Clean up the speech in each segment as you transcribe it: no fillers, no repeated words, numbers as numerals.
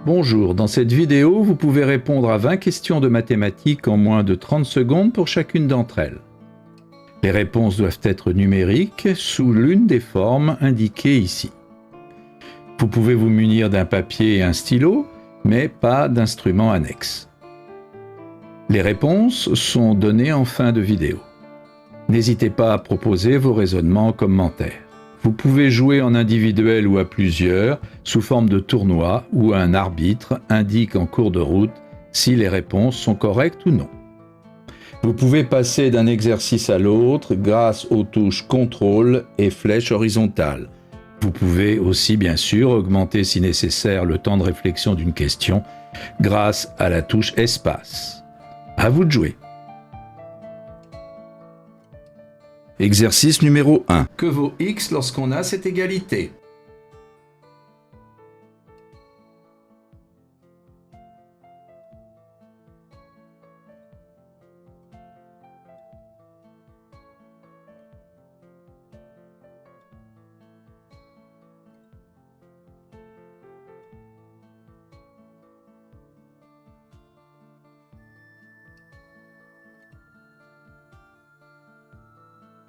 Bonjour, dans cette vidéo, vous pouvez répondre à 20 questions de mathématiques en moins de 30 secondes pour chacune d'entre elles. Les réponses doivent être numériques sous l'une des formes indiquées ici. Vous pouvez vous munir d'un papier et un stylo, mais pas d'instrument annexe. Les réponses sont données en fin de vidéo. N'hésitez pas à proposer vos raisonnements en commentaire. Vous pouvez jouer en individuel ou à plusieurs, sous forme de tournoi où un arbitre indique en cours de route si les réponses sont correctes ou non. Vous pouvez passer d'un exercice à l'autre grâce aux touches contrôle et flèche horizontale. Vous pouvez aussi bien sûr augmenter si nécessaire le temps de réflexion d'une question grâce à la touche espace. À vous de jouer. Exercice numéro 1. Que vaut x lorsqu'on a cette égalité?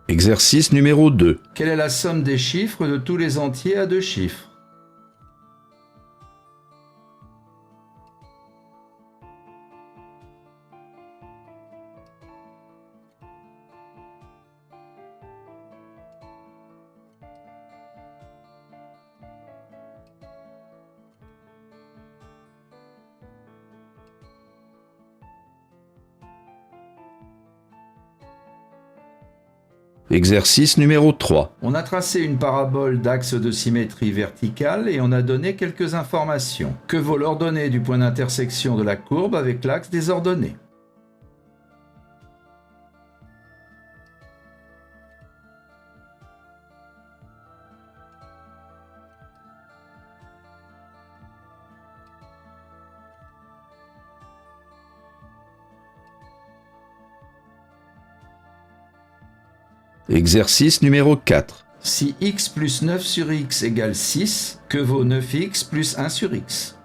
Exercice numéro 2. Quelle est la somme des chiffres de tous les entiers à deux chiffres? Exercice numéro 3. On a tracé une parabole d'axe de symétrie verticale et on a donné quelques informations. Que vaut l'ordonnée du point d'intersection de la courbe avec l'axe des ordonnées? Exercice numéro 4. Si x plus 9 sur x égale 6, que vaut 9x plus 1 sur x?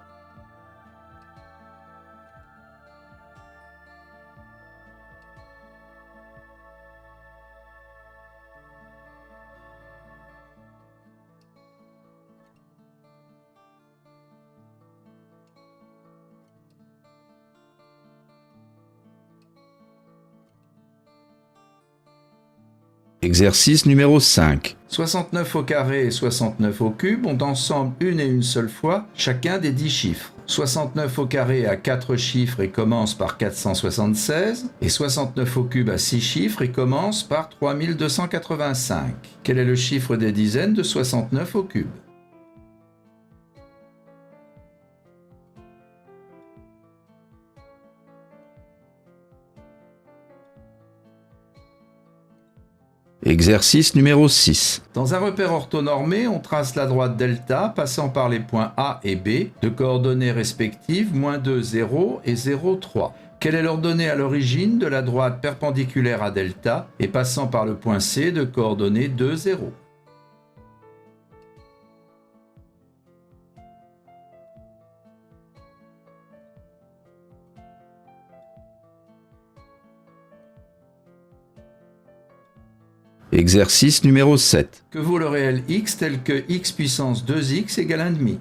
Exercice numéro 5. 69 au carré et 69 au cube ont ensemble une et une seule fois chacun des 10 chiffres. 69 au carré a 4 chiffres et commence par 476, et 69 au cube a 6 chiffres et commence par 3285. Quel est le chiffre des dizaines de 69 au cube? Exercice numéro 6. Dans un repère orthonormé, on trace la droite delta passant par les points A et B de coordonnées respectives -2, 0 et 0, 3. Quelle est l'ordonnée à l'origine de la droite perpendiculaire à delta et passant par le point C de coordonnées 2, 0? Exercice numéro 7. Que vaut le réel x tel que x puissance 2x égale 1,5?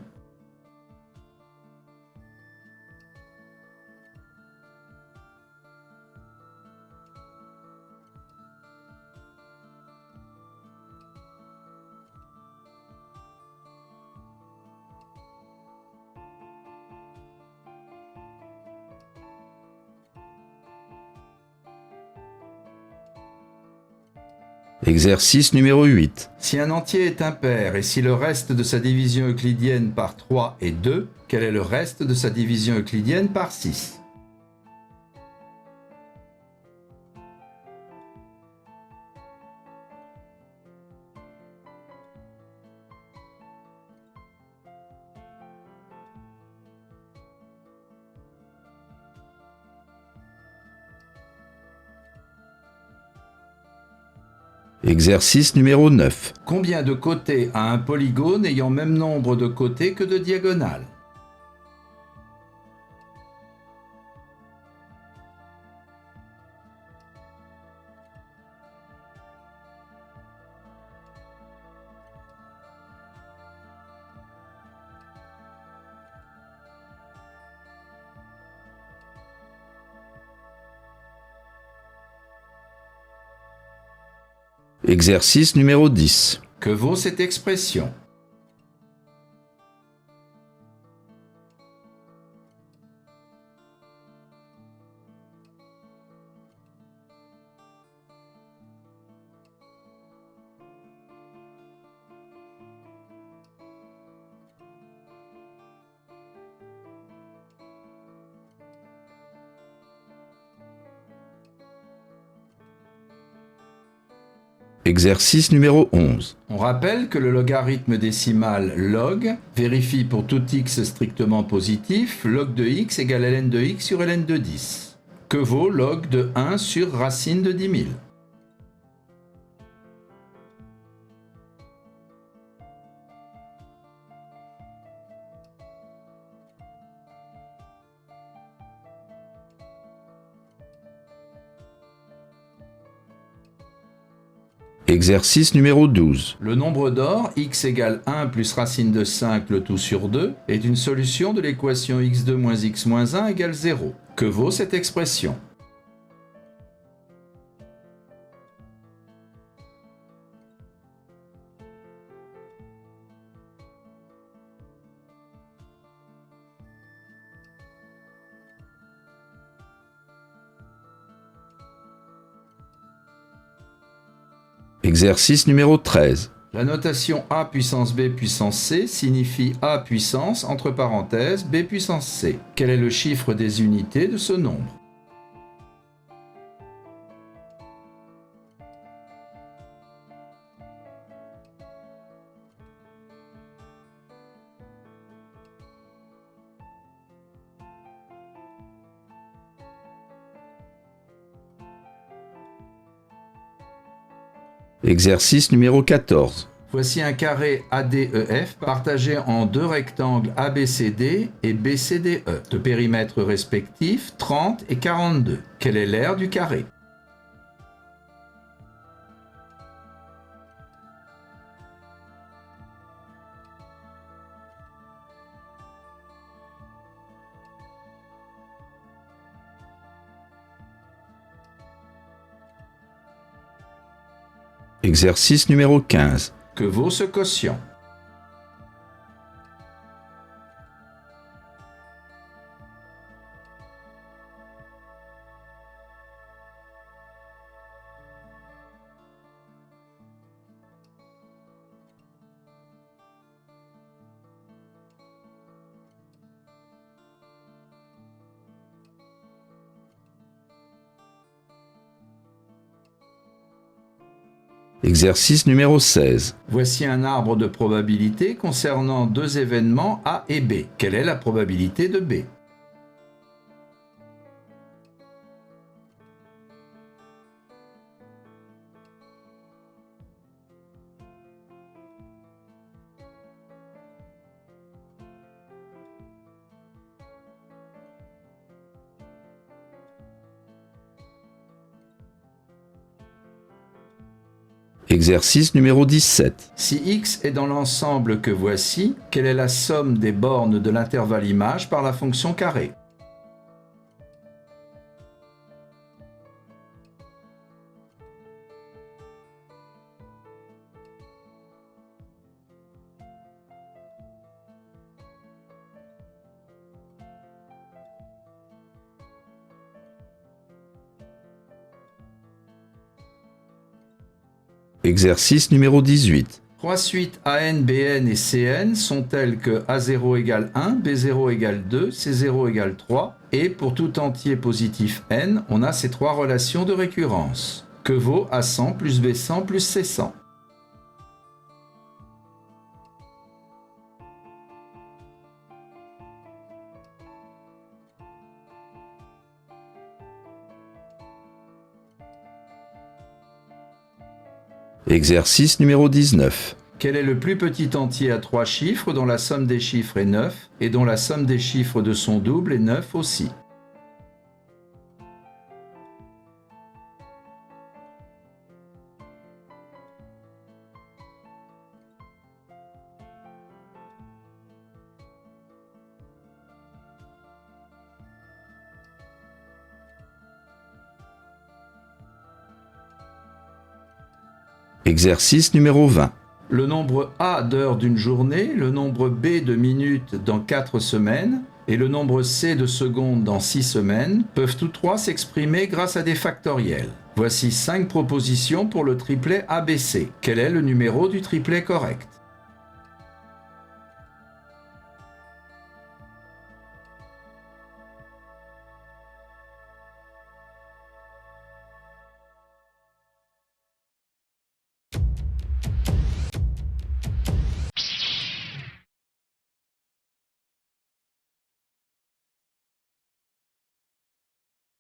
Exercice numéro 8. Si un entier est impair et si le reste de sa division euclidienne par 3 est 2, quel est le reste de sa division euclidienne par 6? Exercice numéro 9. Combien de côtés a un polygone ayant même nombre de côtés que de diagonales? Exercice numéro 10. Que vaut cette expression? Exercice numéro 11. On rappelle que le logarithme décimal log vérifie pour tout x strictement positif log de x égale ln de x sur ln de 10. Que vaut log de 1 sur racine de 10 000? Exercice numéro 12. Le nombre d'or, x égale 1 plus racine de 5 le tout sur 2, est une solution de l'équation x2 moins x moins 1 égale 0. Que vaut cette expression? Exercice numéro 13. La notation a puissance b puissance c signifie a puissance entre parenthèses b puissance c. Quel est le chiffre des unités de ce nombre? Exercice numéro 14. Voici un carré ADEF partagé en deux rectangles ABCD et BCDE, de périmètres respectifs 30 et 42. Quel est l'aire du carré? Exercice numéro 15. Que vaut ce quotient? Exercice numéro 16. Voici un arbre de probabilité concernant deux événements A et B. Quelle est la probabilité de B? Exercice numéro 17. Si x est dans l'ensemble que voici, quelle est la somme des bornes de l'intervalle image par la fonction carré? Exercice numéro 18. Trois suites AN, BN et CN sont telles que A0 égale 1, B0 égale 2, C0 égale 3, et pour tout entier positif N, on a ces trois relations de récurrence. Que vaut A100 plus B100 plus C100? Exercice numéro 19. Quel est le plus petit entier à 3 chiffres dont la somme des chiffres est 9 et dont la somme des chiffres de son double est 9 aussi? Exercice numéro 20. Le nombre A d'heures d'une journée, le nombre B de minutes dans 4 semaines et le nombre C de secondes dans 6 semaines peuvent tous trois s'exprimer grâce à des factoriels. Voici 5 propositions pour le triplet ABC. Quel est le numéro du triplet correct?